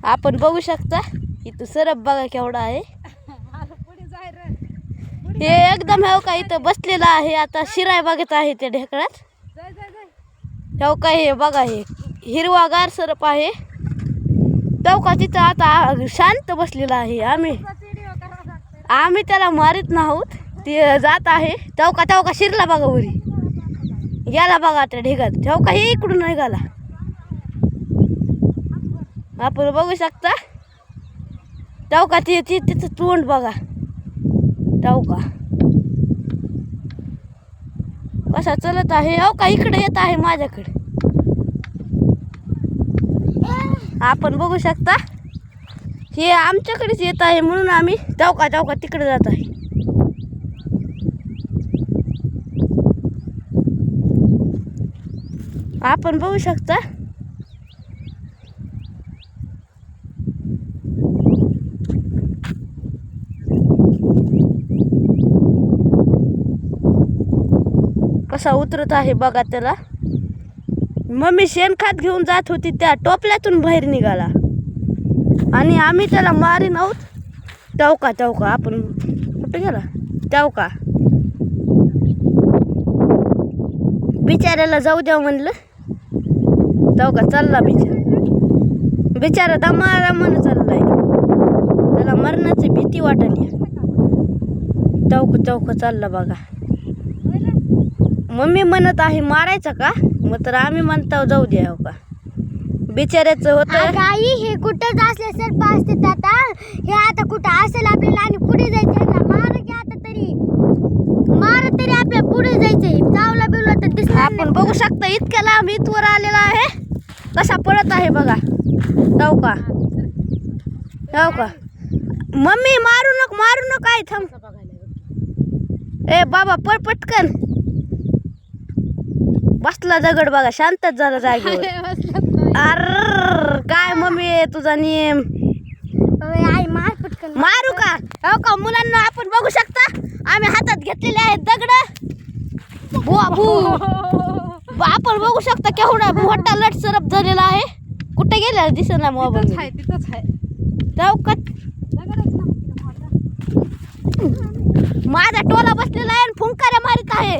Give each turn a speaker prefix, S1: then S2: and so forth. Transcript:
S1: आपण बघू शकता इथं सरप बघा केवढा आहे. हे एकदम हो का इथं बसलेला आहे. आता शिराय बघत आहे त्या ढेकळात. हो का हे बघा हे हिरवागार सरप आहे. तो का तिथं आता शांत बसलेला आहे. आम्ही त्याला मारित नाहोत. ते जात आहे. तो का शिरला बघा वरी गेला बघा त्या ढेगात. तो का हे इकडून निघाला. आपण बघू शकता. तो का तिचं तोंड बघा. तो का कसा चलत आहे. हो का इकडे येत आहे माझ्याकडे. आपण बघू शकता हे आमच्याकडेच येत आहे म्हणून आम्ही चौका तिकडे जात आहे. आपण बघू शकता कसा उतरत आहे बघा त्याला. मम्मी शेणखत घेऊन जात होती त्या टोपल्यातून बाहेर निघाला आणि आम्ही त्याला मारीन आहोत. चौका आपण कुठे गेला. चौका बिचाऱ्याला जाऊ द्या म्हणलं. चौका चालला बिचारा दमारामानं चाललाय. त्याला मरणाची भीती वाटली. चौका चालला बघा. मम्मी म्हणत आहे मारायचं का. मग तर आम्ही म्हणतो जाऊ द्या. हो का बिचाऱ्याचं होतं.
S2: काही हे कुठंच असले सर पाच आता हे आता कुठं असेल आपल्याला आणि पुढे जायचंय ना. मार की आता तरी आपल्या पुढे जायचंय. चावला बिवला तर दिसला.
S1: आपण बघू शकता इतक्या लांब इथवर आलेला आहे. कसा पडत आहे बघा. हो का मम्मी मारू नको काय थांब. ए बाबा पटकन बसला दगड बघा. शांतच झाला जागेवर. अर काय मम्मी तुझा नियम.
S2: आई मार पटकन.
S1: मारू का. हो का मुलांना आपण बघू शकता आम्ही हातात घेतलेले आहेत दगड. आपण बघू शकता केवढा मोठा लट सरप झालेला आहे. कुठे गेला दिसेना मोबाईल. माझा टोला बसलेला आहे आणि फुंकाऱ्या मारित आहे.